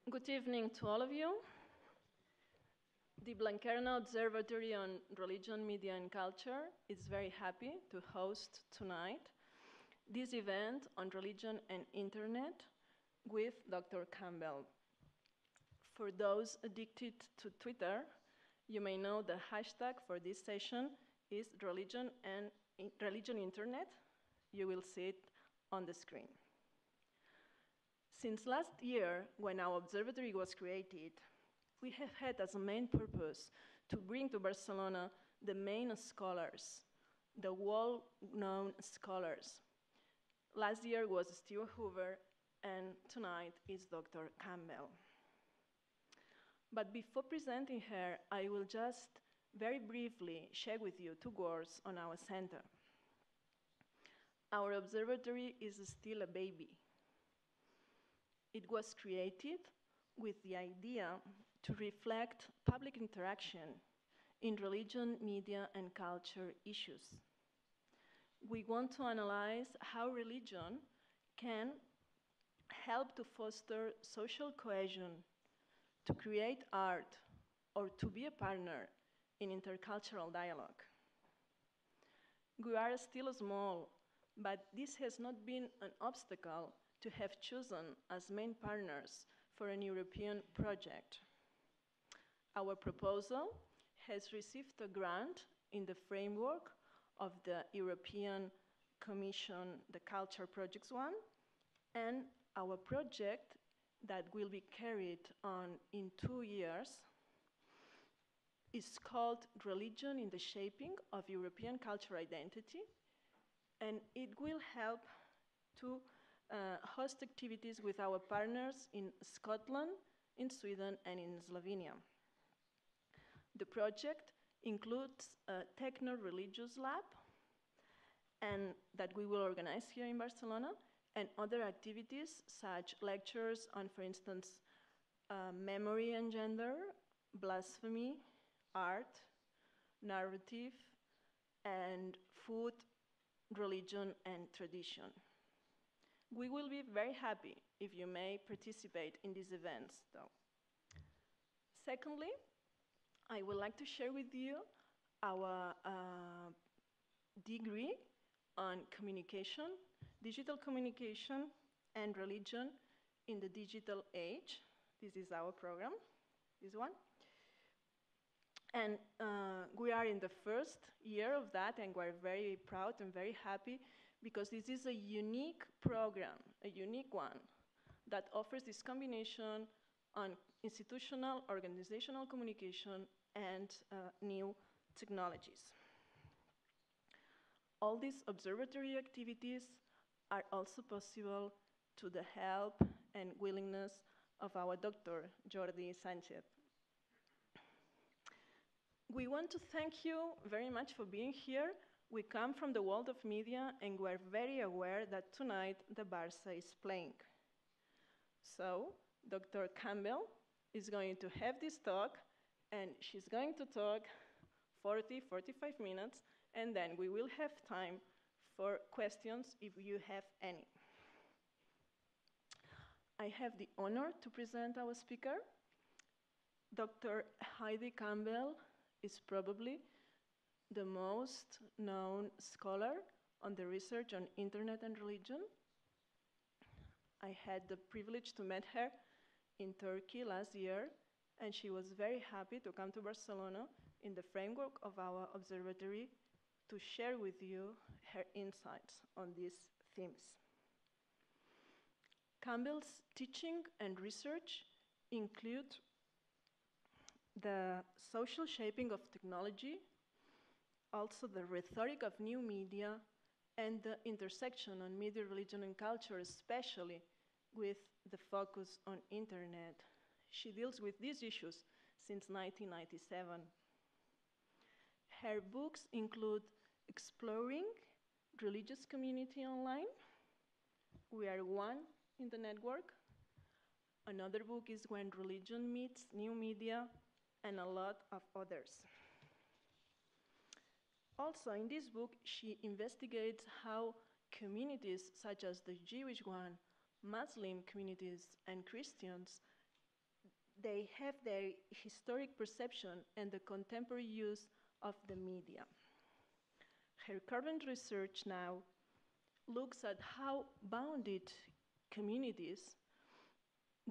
Good evening to all of you. The Blanquerna Observatory on Religion, Media and Culture is very happy to host tonight this event on religion and internet with Dr. Campbell. For those addicted to Twitter, you may know the hashtag for this session is religion internet. You will see it on the screen. Since last year, when our observatory was created, we have had as a main purpose to bring to Barcelona the main scholars, the world-known scholars. Last year was Stuart Hoover, and tonight is Dr. Campbell. But before presenting her, I will just very briefly share with you 2 words on our center. Our observatory is still a baby. It was created with the idea to reflect public interaction in religion, media, and culture issues. We want to analyze how religion can help to foster social cohesion, to create art, or to be a partner in intercultural dialogue. We are still small, but this has not been an obstacle to have chosen as main partners for an European project. Our proposal has received a grant in the framework of the European Commission, the Culture Projects one, and our project that will be carried on in 2 years is called Religion in the Shaping of European Cultural Identity, and it will help to host activities with our partners in Scotland, in Sweden, and in Slovenia. The project includes a techno-religious lab and that we will organize here in Barcelona, and other activities such lectures on, for instance, memory and gender, blasphemy, art, narrative, and food, religion, and tradition. We will be very happy if you may participate in these events, though. Secondly, I would like to share with you our degree on communication, digital communication, and religion in the digital age. This is our program, this one. And we are in the first year of that, and we're very proud and very happy because this is a unique program, a unique one, that offers this combination on institutional, organizational communication and new technologies. All these observatory activities are also possible to the help and willingness of our Dr. Jordi Sánchez. We want to thank you very much for being here. We come from the world of media, and we're very aware that tonight the Barça is playing. So, Dr. Campbell is going to have this talk, and she's going to talk 45 minutes, and then we will have time for questions if you have any. I have the honor to present our speaker. Dr. Heidi Campbell is probably the most known scholar on the research on internet and religion. I had the privilege to meet her in Turkey last year, and she was very happy to come to Barcelona in the framework of our observatory to share with you her insights on these themes. Campbell's teaching and research include the social shaping of technology, also the rhetoric of new media, and the intersection on media, religion, and culture, especially with the focus on internet. She deals with these issues since 1997. Her books include Exploring Religious Community Online, We Are One in the Network. Another book is When Religion Meets New Media, and a lot of others. Also, in this book, she investigates how communities such as the Jewish one, Muslim communities, and Christians they have their historic perception and the contemporary use of the media. Her current research now looks at how bounded communities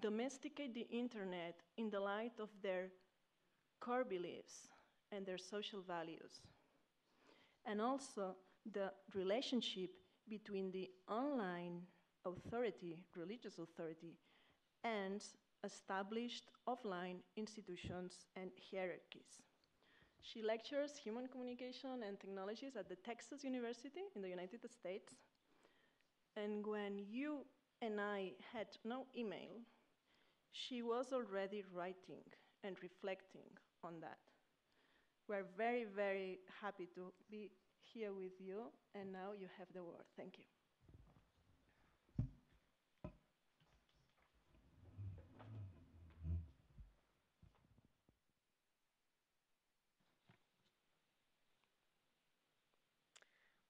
domesticate the internet in the light of their core beliefs and their social values, and also the relationship between the online authority, religious authority, and established offline institutions and hierarchies. She lectures human communication and technologies at the Texas University in the United States. And when you and I had no email, she was already writing and reflecting on that. We're very, very happy to be here with you, and now you have the word. Thank you.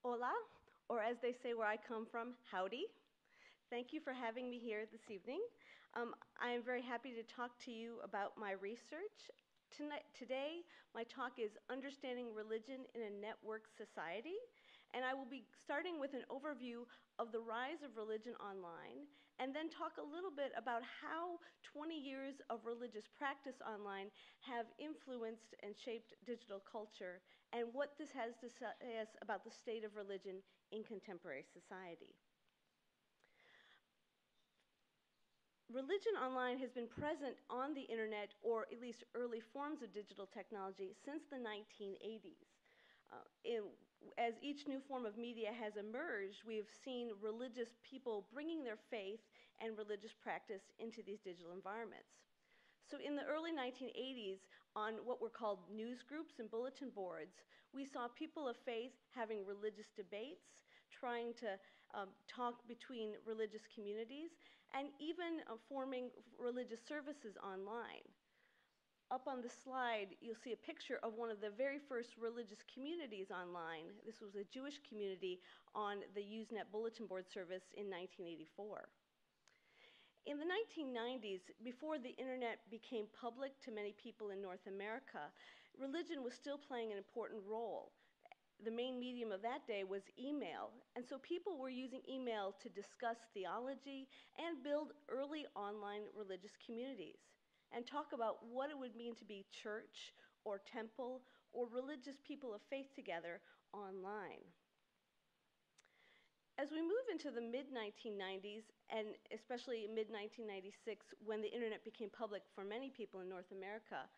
Hola, or as they say where I come from, howdy. Thank you for having me here this evening. I am very happy to talk to you about my research. Today, my talk is Understanding Religion in a Networked Society, and I will be starting with an overview of the rise of religion online, and then talk a little bit about how 20 years of religious practice online have influenced and shaped digital culture, and what this has to say us about the state of religion in contemporary society. Religion online has been present on the internet, or at least early forms of digital technology, since the 1980s. As each new form of media has emerged, we have seen religious people bringing their faith and religious practice into these digital environments. So in the early 1980s, on what were called news groups and bulletin boards, we saw people of faith having religious debates, trying to talk between religious communities, and even forming religious services online. Up on the slide, you'll see a picture of one of the very first religious communities online. This was a Jewish community on the Usenet bulletin board service in 1984. In the 1990s, before the internet became public to many people in North America, religion was still playing an important role. The main medium of that day was email, and so people were using email to discuss theology and build early online religious communities, and talk about what it would mean to be church or temple or religious people of faith together online. As we move into the mid-1990s, and especially mid-1996, when the internet became public for many people in North America,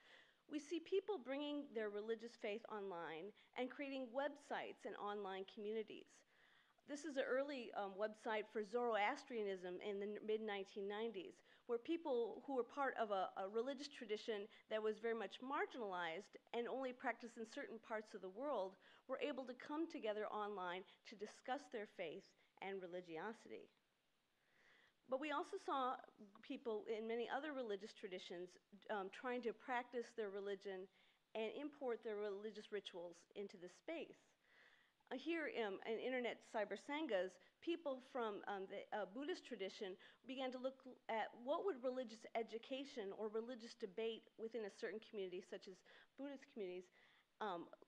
we see people bringing their religious faith online and creating websites and online communities. This is an early website for Zoroastrianism in the mid-1990s, where people who were part of a religious tradition that was very much marginalized and only practiced in certain parts of the world were able to come together online to discuss their faith and religiosity. But we also saw people in many other religious traditions trying to practice their religion and import their religious rituals into the space. Here in internet cybersangas, people from the Buddhist tradition began to look at what would religious education or religious debate within a certain community, such as Buddhist communities,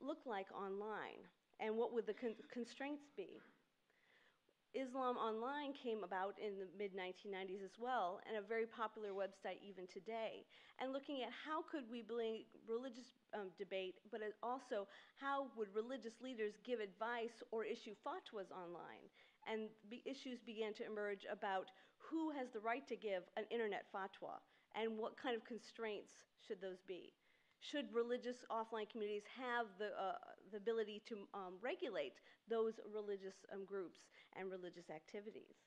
look like online, and what would the constraints be. Islam Online came about in the mid-1990s as well, and a very popular website even today, and looking at how could we bring religious debate, but also how would religious leaders give advice or issue fatwas online. And issues began to emerge about who has the right to give an internet fatwa, and what kind of constraints should those be. Should religious offline communities have the ability to regulate those religious groups and religious activities?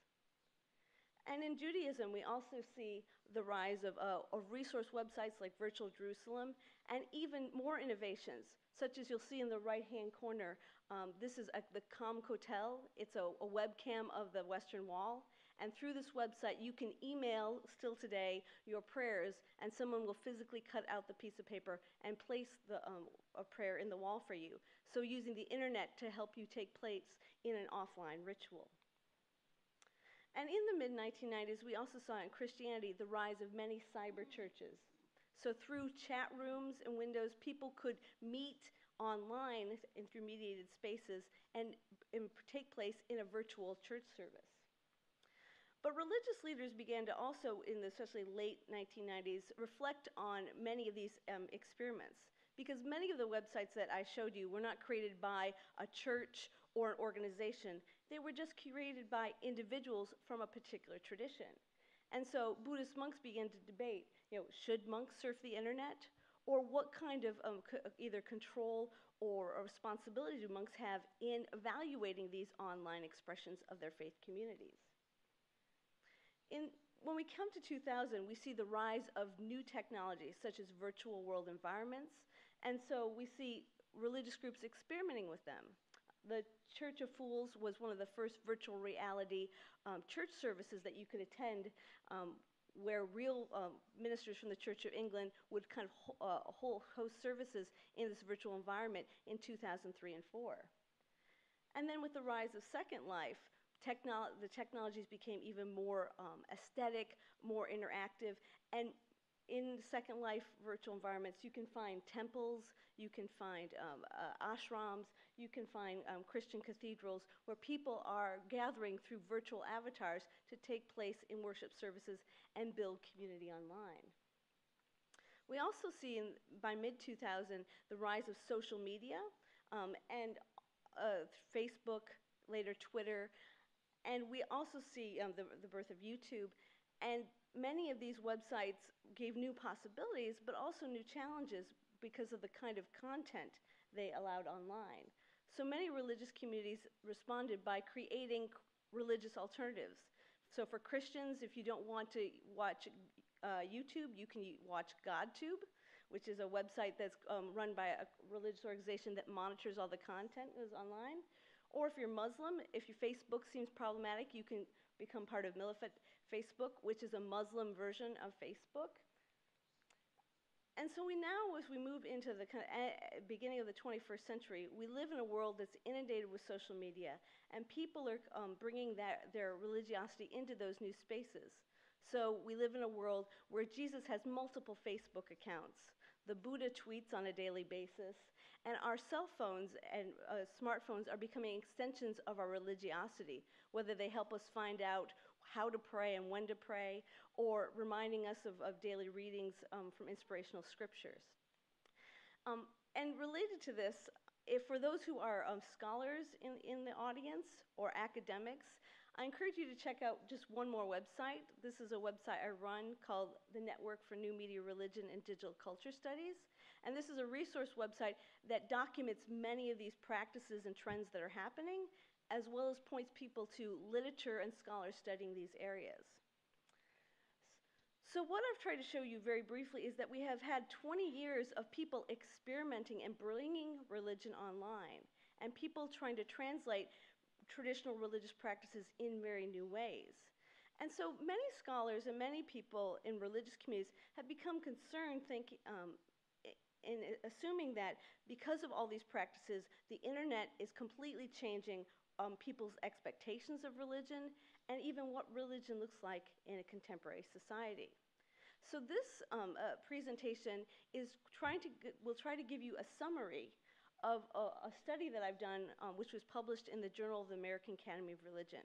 And in Judaism, we also see the rise of resource websites like Virtual Jerusalem, and even more innovations, such as you'll see in the right-hand corner. This is the Comcotel. It's a webcam of the Western Wall. And through this website, you can email, still today, your prayers, and someone will physically cut out the piece of paper and place a prayer in the wall for you. So using the internet to help you take place in an offline ritual. And in the mid-1990s, we also saw in Christianity the rise of many cyber churches. So through chat rooms and windows, people could meet online and through mediated spaces and take place in a virtual church service. But religious leaders began to also, in the especially late 1990s, reflect on many of these experiments. Because many of the websites that I showed you were not created by a church or an organization. They were just created by individuals from a particular tradition. And so Buddhist monks began to debate, should monks surf the internet? Or what kind of either control or responsibility do monks have in evaluating these online expressions of their faith communities? When we come to 2000, we see the rise of new technologies, such as virtual world environments, and so we see religious groups experimenting with them. The Church of Fools was one of the first virtual reality church services that you could attend, where real ministers from the Church of England would kind of host services in this virtual environment in 2003 and 2004. And then with the rise of Second Life, the technologies became even more aesthetic, more interactive, and in Second Life virtual environments, you can find temples, you can find ashrams, you can find Christian cathedrals where people are gathering through virtual avatars to take place in worship services and build community online. We also see by mid-2000 the rise of social media and Facebook, later Twitter, and we also see the birth of YouTube, and many of these websites gave new possibilities, but also new challenges because of the kind of content they allowed online. So many religious communities responded by creating religious alternatives. So for Christians, if you don't want to watch YouTube, you can watch GodTube, which is a website that's run by a religious organization that monitors all the content that is online. Or if you're Muslim, if your Facebook seems problematic, you can become part of Milafat Facebook, which is a Muslim version of Facebook. And so as we move into the beginning of the 21st century, we live in a world that's inundated with social media, and people are bringing their religiosity into those new spaces. So we live in a world where Jesus has multiple Facebook accounts. The Buddha tweets on a daily basis, and our cell phones and smartphones are becoming extensions of our religiosity, whether they help us find out how to pray and when to pray, or reminding us of daily readings from inspirational scriptures. And related to this, for those who are scholars in the audience or academics, I encourage you to check out just one more website. This is a website I run called the Network for New Media, Religion, and Digital Culture Studies. And this is a resource website that documents many of these practices and trends that are happening, as well as points people to literature and scholars studying these areas. So what I've tried to show you very briefly is that we have had 20 years of people experimenting and bringing religion online, and people trying to translate traditional religious practices in very new ways. And so many scholars and many people in religious communities have become concerned in assuming that because of all these practices, the internet is completely changing people's expectations of religion and even what religion looks like in a contemporary society. So this presentation will try to give you a summary of a study that I've done, which was published in the Journal of the American Academy of Religion.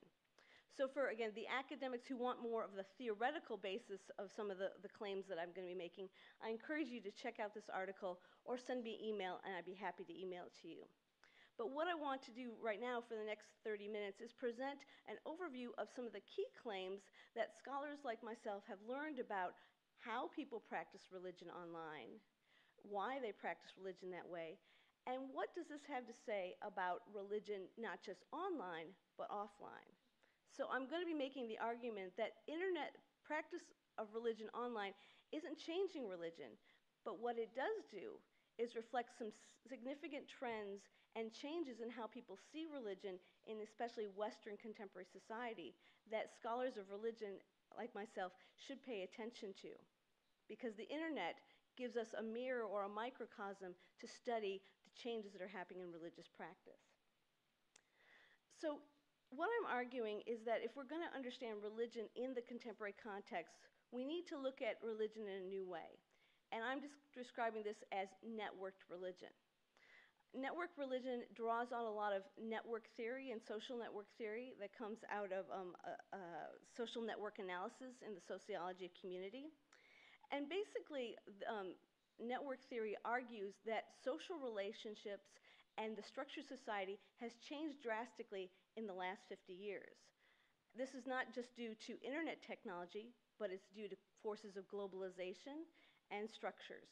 So for, again, the academics who want more of the theoretical basis of some of the claims that I'm going to be making, I encourage you to check out this article or send me an email, and I'd be happy to email it to you. But what I want to do right now for the next 30 minutes is present an overview of some of the key claims that scholars like myself have learned about how people practice religion online, why they practice religion that way, and what does this have to say about religion, not just online, but offline? So I'm going to be making the argument that internet practice of religion online isn't changing religion, but what it does do is reflect some significant trends and changes in how people see religion in especially Western contemporary society that scholars of religion like myself should pay attention to. Because the internet gives us a mirror or a microcosm to study the changes that are happening in religious practice. So what I'm arguing is that if we're going to understand religion in the contemporary context, we need to look at religion in a new way. And I'm just describing this as networked religion. Network religion draws on a lot of network theory and social network theory that comes out of social network analysis in the sociology of community. And basically, network theory argues that social relationships and the structure of society has changed drastically in the last 50 years. This is not just due to internet technology, but it's due to forces of globalization and structures.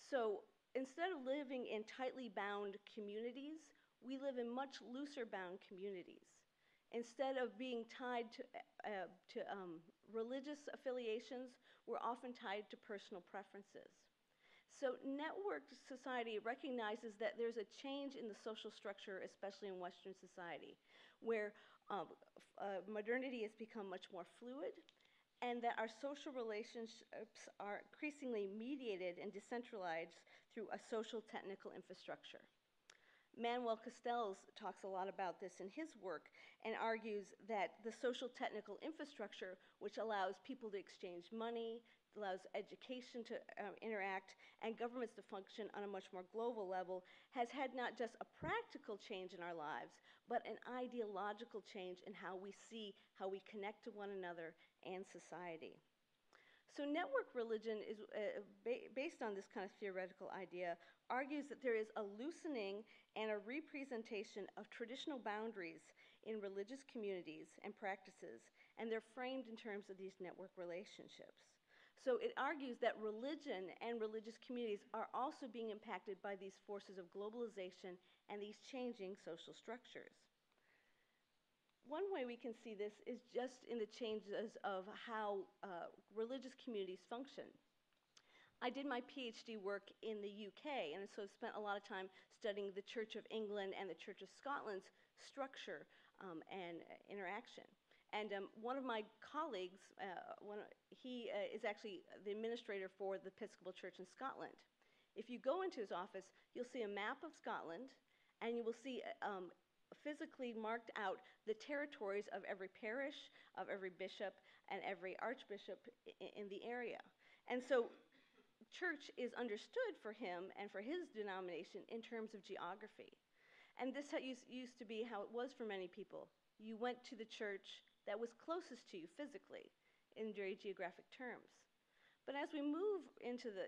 So instead of living in tightly bound communities, we live in much looser bound communities. Instead of being tied to religious affiliations, we're often tied to personal preferences. So networked society recognizes that there's a change in the social structure, especially in Western society, where modernity has become much more fluid, and that our social relationships are increasingly mediated and decentralized through a social technical infrastructure. Manuel Castells talks a lot about this in his work and argues that the social technical infrastructure, which allows people to exchange money, allows education to interact, and governments to function on a much more global level, has had not just a practical change in our lives, but an ideological change in how we see, how we connect to one another and society. So network religion is based on this kind of theoretical idea, argues that there is a loosening and a representation of traditional boundaries in religious communities and practices, and they're framed in terms of these network relationships. So it argues that religion and religious communities are also being impacted by these forces of globalization and these changing social structures. One way we can see this is just in the changes of how religious communities function. I did my PhD work in the UK, and so spent a lot of time studying the Church of England and the Church of Scotland's structure and interaction. And one of my colleagues, he is actually the administrator for the Episcopal Church in Scotland. If you go into his office, you'll see a map of Scotland, and you will see physically marked out the territories of every parish, of every bishop, and every archbishop in the area. And so church is understood for him and for his denomination in terms of geography. And this used to be how it was for many people. You went to the church that was closest to you physically in very geographic terms. But as we move into the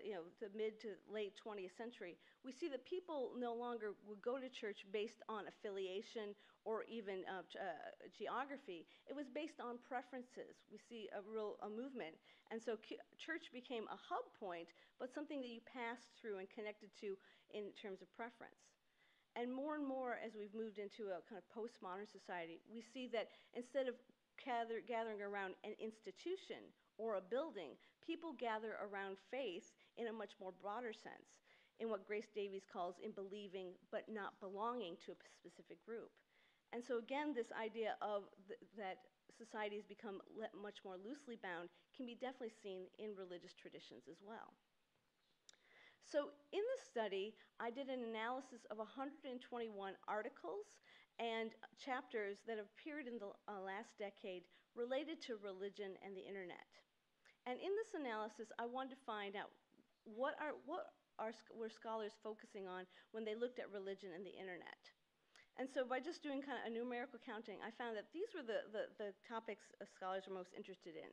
mid to late 20th century, we see that people no longer would go to church based on affiliation or even geography. It was based on preferences. We see a movement. And so church became a hub point, but something that you passed through and connected to in terms of preference. And more, as we've moved into a kind of postmodern society, we see that instead of gathering around an institution or a building, people gather around faith in a much more broader sense, in what Grace Davies calls in believing but not belonging to a specific group. And so again, this idea of that society has become much more loosely bound can be definitely seen in religious traditions as well. So in this study, I did an analysis of 121 articles and chapters that appeared in the last decade related to religion and the internet. And in this analysis, I wanted to find out were scholars focusing on when they looked at religion and the internet. And so by just doing kind of a numerical counting, I found that these were the topics scholars were most interested in.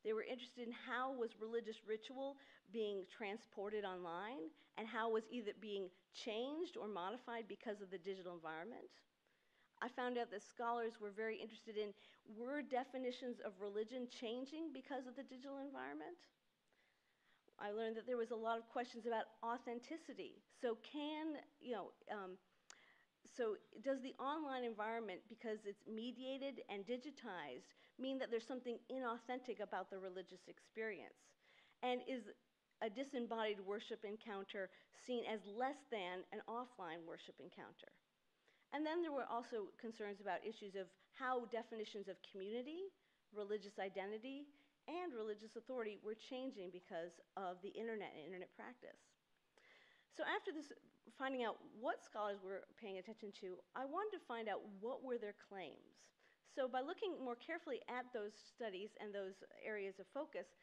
They were interested in how was religious ritual being transported online, and how was either being changed or modified because of the digital environment. I found out that scholars were very interested in, were definitions of religion changing because of the digital environment? I learned that there was a lot of questions about authenticity. So so does the online environment, because it's mediated and digitized, mean that there's something inauthentic about the religious experience? And is a disembodied worship encounter seen as less than an offline worship encounter? And then there were also concerns about issues of how definitions of community, religious identity, and religious authority were changing because of the internet and internet practice. So after this, finding out what scholars were paying attention to, I wanted to find out what were their claims. So by looking more carefully at those studies and those areas of focus,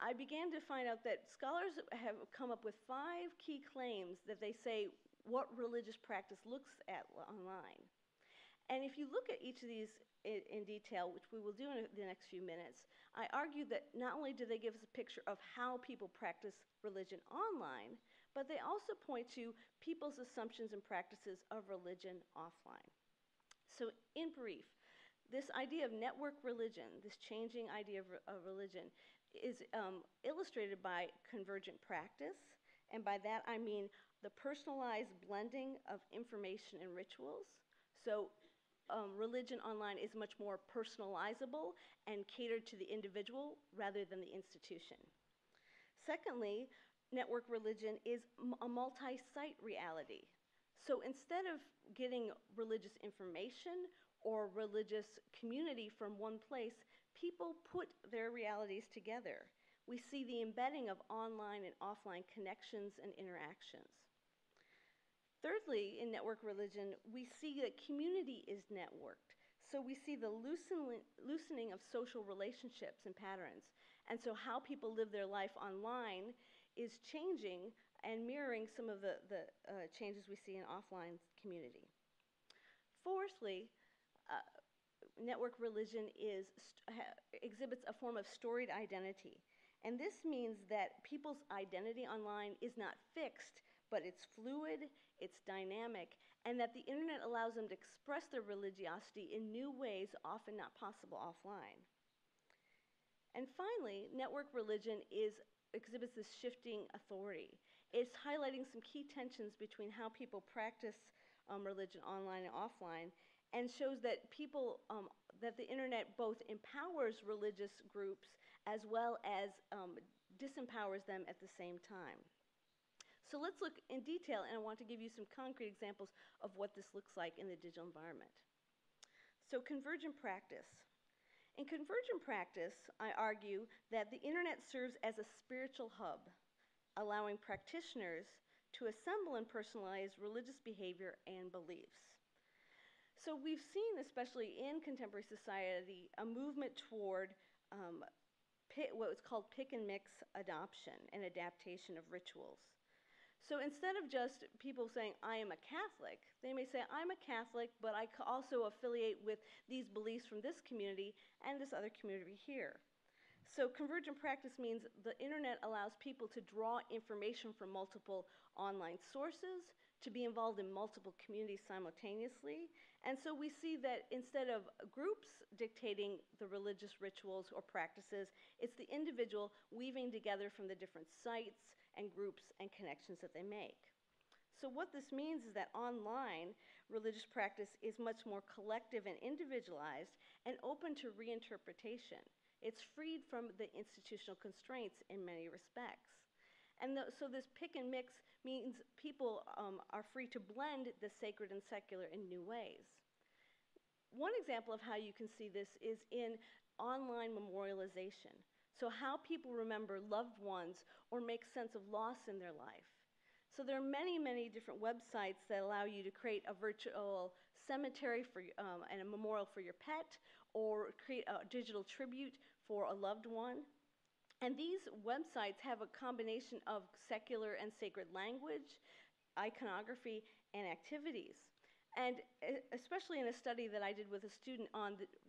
I began to find out that scholars have come up with 5 key claims that they say what religious practice looks at online. And if you look at each of these in detail, which we will do in the next few minutes, I argue that not only do they give us a picture of how people practice religion online, but they also point to people's assumptions and practices of religion offline. So in brief, this idea of network religion, this changing idea of religion, is illustrated by convergent practice, and by that I mean the personalized blending of information and rituals. So religion online is much more personalizable and catered to the individual rather than the institution. Secondly, network religion is a multi-site reality. So instead of getting religious information or religious community from one place, people put their realities together. We see the embedding of online and offline connections and interactions. Thirdly, in network religion, we see that community is networked. So we see the loosening of social relationships and patterns. And so how people live their life online is changing and mirroring some of the changes we see in offline community. Fourthly, network religion exhibits a form of storied identity. And this means that people's identity online is not fixed, but it's fluid, it's dynamic, and that the internet allows them to express their religiosity in new ways often not possible offline. And finally, network religion exhibits this shifting authority. It's highlighting some key tensions between how people practice religion online and offline, and shows that that the internet both empowers religious groups as well as disempowers them at the same time. So let's look in detail, and I want to give you some concrete examples of what this looks like in the digital environment. So convergent practice. In convergent practice, I argue that the internet serves as a spiritual hub, allowing practitioners to assemble and personalize religious behavior and beliefs. So we've seen, especially in contemporary society, a movement toward what was called pick and mix adoption and adaptation of rituals. So instead of just people saying, I am a Catholic, they may say, I'm a Catholic, but I also affiliate with these beliefs from this community and this other community here. So convergent practice means the internet allows people to draw information from multiple online sources, to be involved in multiple communities simultaneously. And so we see that instead of groups dictating the religious rituals or practices, it's the individual weaving together from the different sites and groups and connections that they make. So what this means is that online religious practice is much more collective and individualized and open to reinterpretation. It's freed from the institutional constraints in many respects. And so this pick and mix means people are free to blend the sacred and secular in new ways. One example of how you can see this is in online memorialization. So how people remember loved ones or make sense of loss in their life. So there are many, many different websites that allow you to create a virtual cemetery and a memorial for your pet, or create a digital tribute for a loved one. And these websites have a combination of secular and sacred language, iconography, and activities. And especially in a study that I did with a student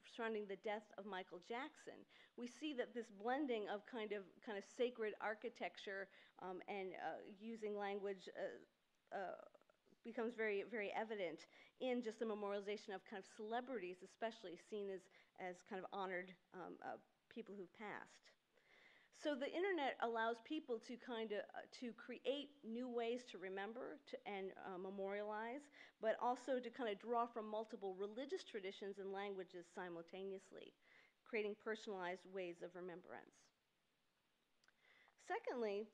surrounding the death of Michael Jackson, we see that this blending of kind of sacred architecture and using language becomes very, very evident in just the memorialization of kind of celebrities, especially seen as kind of honored people who've passed. So the internet allows people to to create new ways to remember and memorialize, but also to kind of draw from multiple religious traditions and languages simultaneously, creating personalized ways of remembrance. Secondly,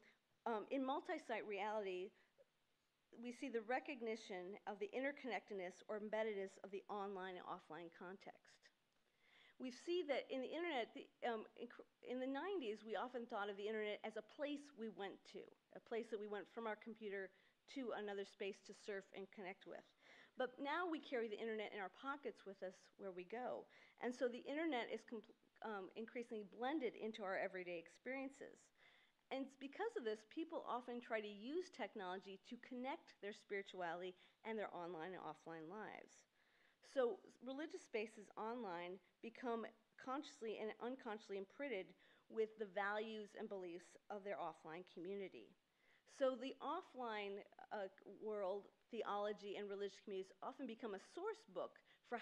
in multi-site reality, we see the recognition of the interconnectedness or embeddedness of the online and offline context. We see that in the internet, in the 90s, we often thought of the internet as a place we went to, a place that we went from our computer to another space to surf and connect with. But now we carry the internet in our pockets with us where we go. And so the internet is increasingly blended into our everyday experiences. And because of this, people often try to use technology to connect their spirituality and their online and offline lives. So religious spaces online become consciously and unconsciously imprinted with the values and beliefs of their offline community. So the offline world, theology, and religious communities often become a source book for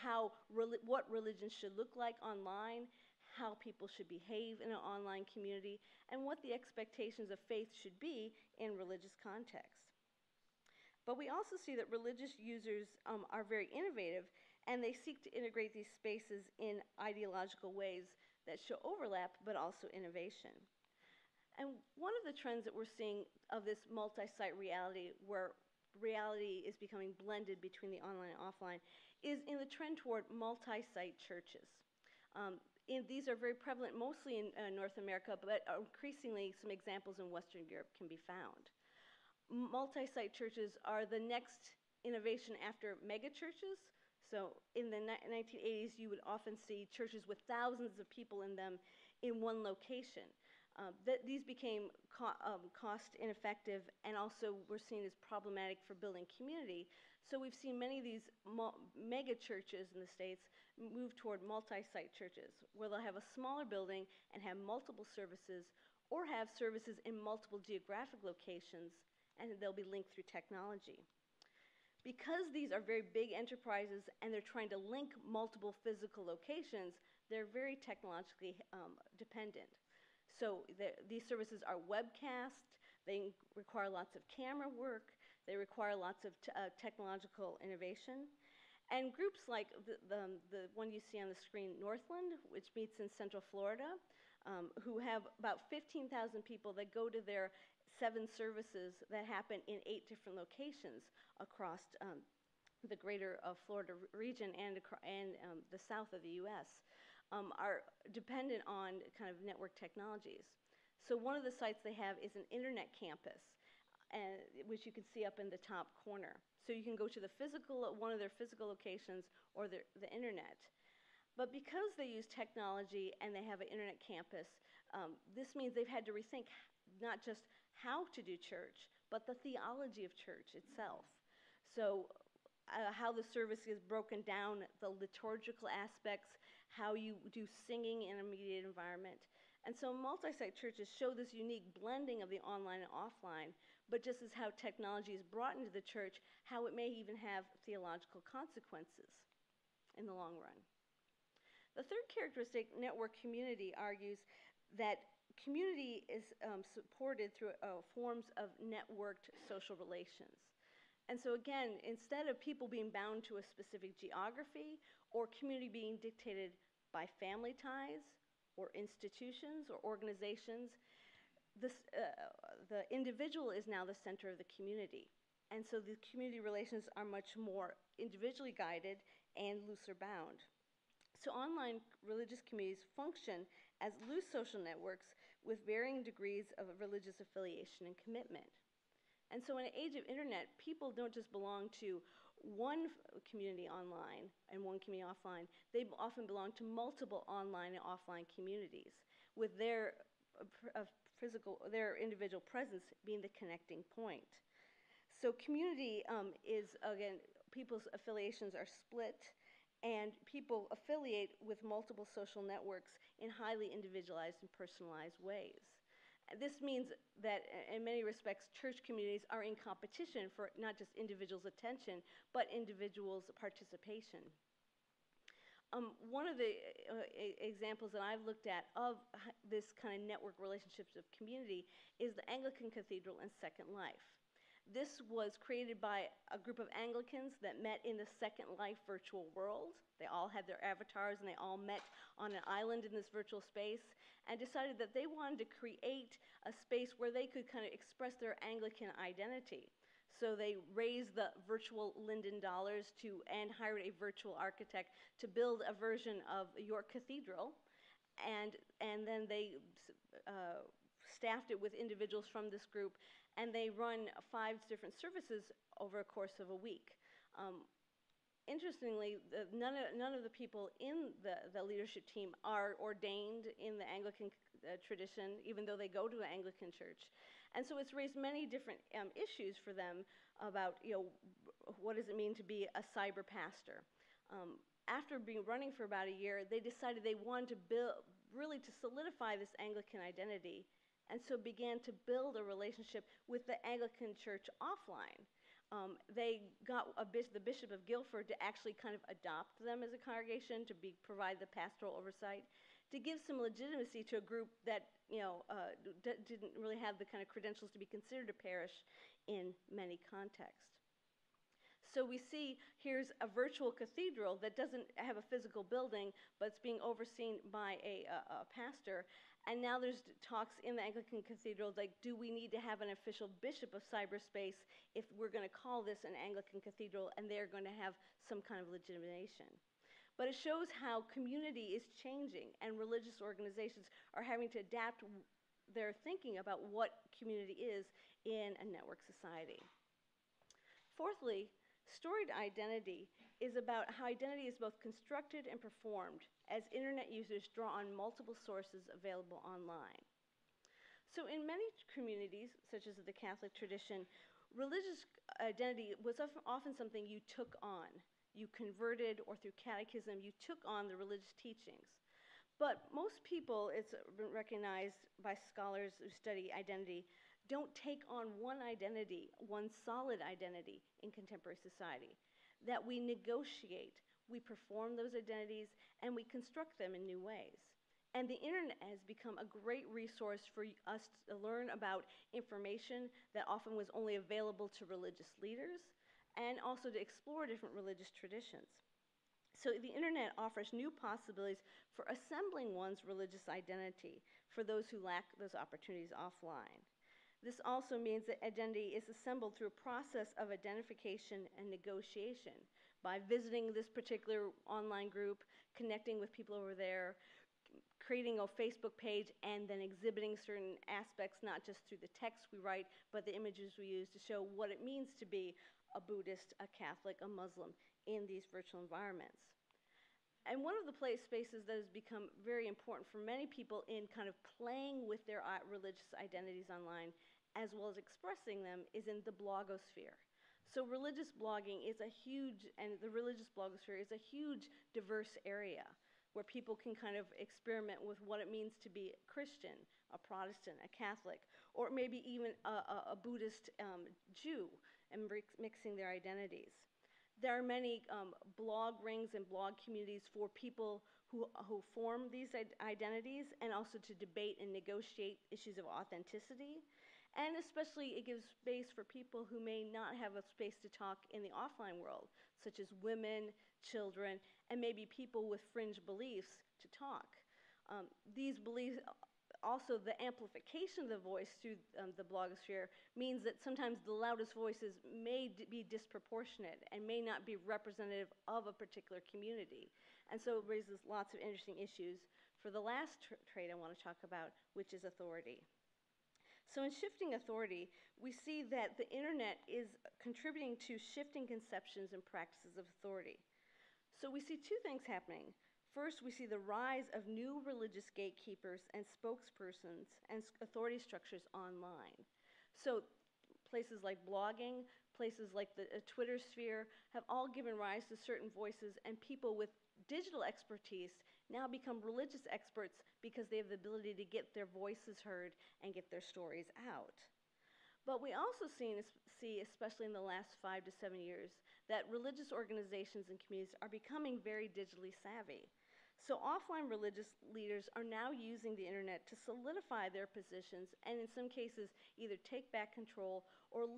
what religion should look like online, how people should behave in an online community, and what the expectations of faith should be in religious context. But we also see that religious users are very innovative, and they seek to integrate these spaces in ideological ways that show overlap, but also innovation. And one of the trends that we're seeing of this multi-site reality, where reality is becoming blended between the online and offline, is in the trend toward multi-site churches. These are very prevalent mostly in North America, but increasingly some examples in Western Europe can be found. Multi-site churches are the next innovation after megachurches. So in the 1980s, you would often see churches with thousands of people in them in one location. These became cost ineffective and also were seen as problematic for building community. So we've seen many of these mega churches in the States move toward multi-site churches, where they'll have a smaller building and have multiple services, or have services in multiple geographic locations, and they'll be linked through technology. Because these are very big enterprises and they're trying to link multiple physical locations, they're very technologically dependent. So these services are webcast, they require lots of camera work, they require lots of technological innovation. And groups like the one you see on the screen, Northland, which meets in Central Florida, who have about 15,000 people that go to their 7 services that happen in 8 different locations across the greater Florida region and the south of the US, are dependent on kind of network technologies. So one of the sites they have is an internet campus, which you can see up in the top corner. So you can go to one of their physical locations or the internet. But because they use technology and they have an internet campus, this means they've had to rethink not just how to do church, but the theology of church itself. So how the service is broken down, the liturgical aspects, how you do singing in a mediated environment. And so multi-site churches show this unique blending of the online and offline, but just as how technology is brought into the church, how it may even have theological consequences in the long run. The third characteristic, network community, argues that community is supported through forms of networked social relations. And so again, instead of people being bound to a specific geography or community being dictated by family ties or institutions or organizations, the individual is now the center of the community. And so the community relations are much more individually guided and looser bound. So online religious communities function as loose social networks with varying degrees of religious affiliation and commitment. And so in an age of internet, people don't just belong to one community online and one community offline. They often belong to multiple online and offline communities, with their individual presence being the connecting point. So community is, again, people's affiliations are split, and people affiliate with multiple social networks in highly individualized and personalized ways. This means that in many respects, church communities are in competition for not just individuals' attention, but individuals' participation. One of the examples that I've looked at of this kind of network relationships of community is the Anglican Cathedral in Second Life. This was created by a group of Anglicans that met in the Second Life virtual world. They all had their avatars and they all met on an island in this virtual space and decided that they wanted to create a space where they could kind of express their Anglican identity. So they raised the virtual Linden dollars and hired a virtual architect to build a version of York Cathedral, and then they staffed it with individuals from this group, and they run 5 different services over a course of a week. interestingly, none of the people in the leadership team are ordained in the Anglican tradition, even though they go to an Anglican church. And so it's raised many different issues for them about, what does it mean to be a cyber pastor? After running for about a year, they decided they wanted to really to solidify this Anglican identity, and so began to build a relationship with the Anglican church offline. They got the Bishop of Guildford to actually kind of adopt them as a congregation, to provide the pastoral oversight, to give some legitimacy to a group that didn't really have the kind of credentials to be considered a parish in many contexts. So we see here's a virtual cathedral that doesn't have a physical building, but it's being overseen by a pastor. And now there's talks in the Anglican cathedral, like, do we need to have an official bishop of cyberspace if we're going to call this an Anglican cathedral, and they're going to have some kind of legitimation? But it shows how community is changing, and religious organizations are having to adapt their thinking about what community is in a network society. Fourthly, storied identity is about how identity is both constructed and performed as internet users draw on multiple sources available online. So in many communities, such as the Catholic tradition, religious identity was often something you took on. You converted, or through catechism, you took on the religious teachings. But most people, it's been recognized by scholars who study identity, don't take on one identity, one solid identity in contemporary society. That we negotiate, we perform those identities, and we construct them in new ways. And the internet has become a great resource for us to learn about information that often was only available to religious leaders, and also to explore different religious traditions. So the internet offers new possibilities for assembling one's religious identity for those who lack those opportunities offline. This also means that identity is assembled through a process of identification and negotiation by visiting this particular online group, connecting with people over there, creating a Facebook page, and then exhibiting certain aspects, not just through the text we write, but the images we use to show what it means to be a Buddhist, a Catholic, a Muslim in these virtual environments. And one of the spaces that has become very important for many people in kind of playing with their religious identities online, as well as expressing them, is in the blogosphere. So religious blogging is and the religious blogosphere is a huge, diverse area where people can kind of experiment with what it means to be a Christian, a Protestant, a Catholic, or maybe even a Buddhist Jew, and mixing their identities. There are many blog rings and blog communities for people who form these identities, and also to debate and negotiate issues of authenticity. And especially it gives space for people who may not have a space to talk in the offline world, such as women, children, and maybe people with fringe beliefs to talk. These beliefs, also the amplification of the voice through the blogosphere, means that sometimes the loudest voices may be disproportionate and may not be representative of a particular community. And so it raises lots of interesting issues for the last trait I want to talk about, which is authority. So in shifting authority, we see that the internet is contributing to shifting conceptions and practices of authority. So we see two things happening. First, we see the rise of new religious gatekeepers and spokespersons and authority structures online. So places like blogging, places like the Twitter sphere have all given rise to certain voices, and people with digital expertise now become religious experts because they have the ability to get their voices heard and get their stories out. But we also see, especially in the last 5 to 7 years, that religious organizations and communities are becoming very digitally savvy. So offline religious leaders are now using the internet to solidify their positions, and in some cases either take back control or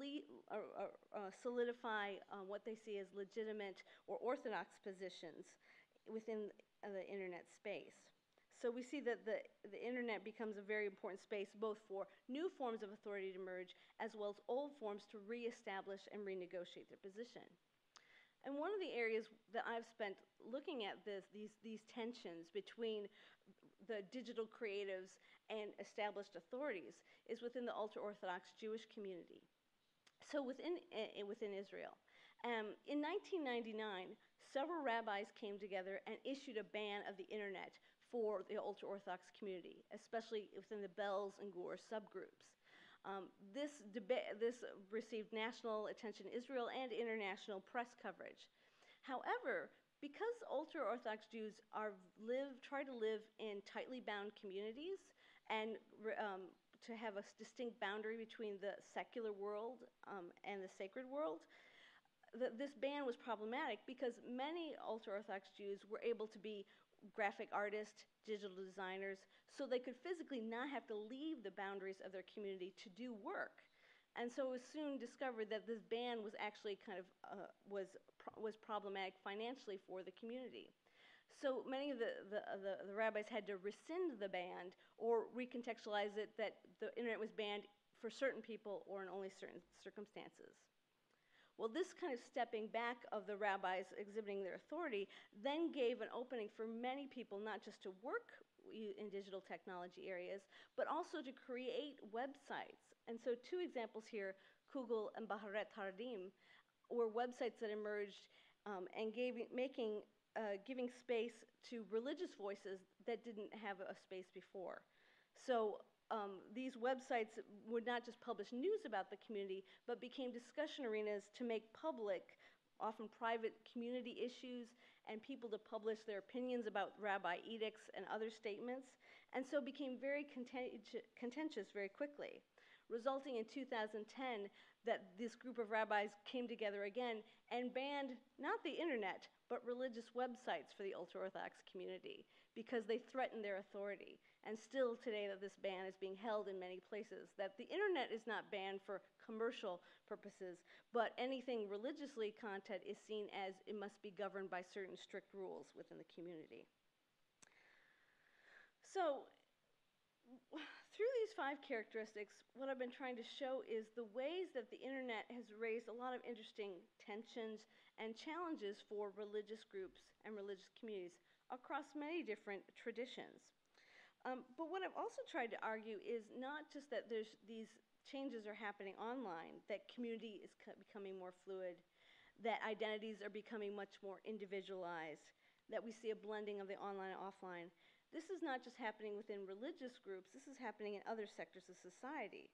solidify what they see as legitimate or orthodox positions within the internet space. So we see that the internet becomes a very important space both for new forms of authority to emerge, as well as old forms to reestablish and renegotiate their position. And one of the areas that I've spent looking at these tensions between the digital creatives and established authorities is within the ultra-Orthodox Jewish community. So within Israel. In 1999, several rabbis came together and issued a ban of the internet for the ultra-Orthodox community, especially within the Belz and Gur subgroups. This received national attention in Israel and international press coverage. However, because ultra-Orthodox Jews try to live in tightly bound communities and to have a distinct boundary between the secular world and the sacred world, this ban was problematic because many ultra-Orthodox Jews were able to be graphic artists, digital designers, so they could physically not have to leave the boundaries of their community to do work. And so it was soon discovered that this ban was actually was problematic financially for the community. So many of the rabbis had to rescind the ban or recontextualize it that the internet was banned for certain people or in only certain circumstances. Well, this kind of stepping back of the rabbis exhibiting their authority then gave an opening for many people not just to work in digital technology areas, but also to create websites. And so two examples here, Kugel and Baharet Haradim, were websites that emerged and giving space to religious voices that didn't have a space before. So these websites would not just publish news about the community, but became discussion arenas to make public, often private community issues, and people to publish their opinions about rabbi edicts and other statements, and so became very contentious very quickly, resulting in 2010 that this group of rabbis came together again and banned not the internet, but religious websites for the ultra-Orthodox community because they threatened their authority. And still today that this ban is being held in many places, that the internet is not banned for commercial purposes, but anything religiously content is seen as it must be governed by certain strict rules within the community. So through these 5 characteristics, what I've been trying to show is the ways that the internet has raised a lot of interesting tensions and challenges for religious groups and religious communities across many different traditions. But what I've also tried to argue is not just that these changes are happening online, that community is becoming more fluid, that identities are becoming much more individualized, that we see a blending of the online and offline. This is not just happening within religious groups, this is happening in other sectors of society.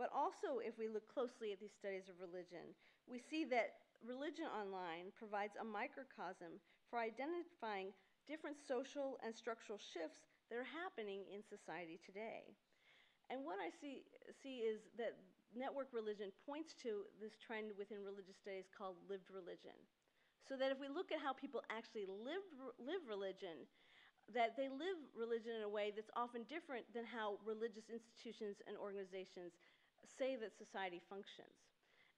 But also, if we look closely at these studies of religion, we see that religion online provides a microcosm for identifying different social and structural shifts that are happening in society today. And what I see is that network religion points to this trend within religious studies called lived religion. So that if we look at how people actually live religion, that they live religion in a way that's often different than how religious institutions and organizations say that society functions.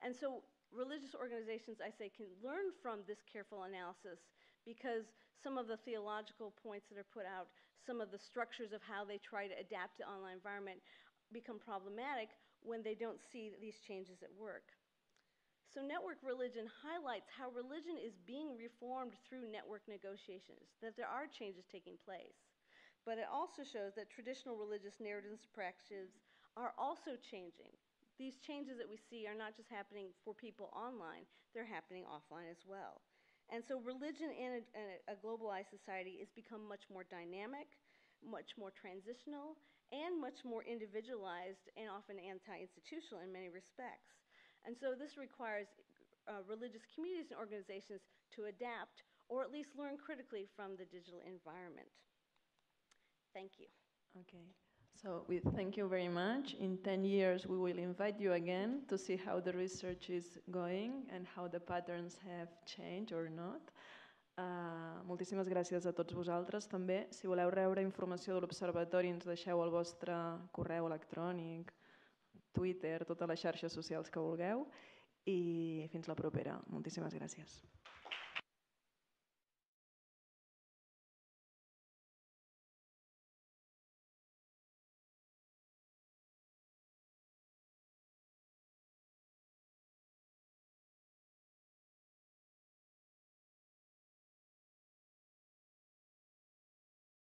And so religious organizations, I say, can learn from this careful analysis because some of the theological points that are put out, some of the structures of how they try to adapt to the online environment become problematic when they don't see these changes at work. So network religion highlights how religion is being reformed through network negotiations, that there are changes taking place. But it also shows that traditional religious narratives and practices are also changing. These changes that we see are not just happening for people online, they're happening offline as well. And so religion in a globalized society has become much more dynamic, much more transitional, and much more individualized and often anti-institutional in many respects. And so this requires religious communities and organizations to adapt or at least learn critically from the digital environment. Thank you. Okay. So we thank you very much. In 10 years, we will invite you again to see how the research is going and how the patterns have changed or not. Moltíssimes gràcies a tots vosaltres. També, si voleu rebre informació de l'Observatori, ens deixeu el vostre correu electrònic, Twitter, totes les xarxes socials que vulgueu. I fins la propera. Moltíssimes gràcies.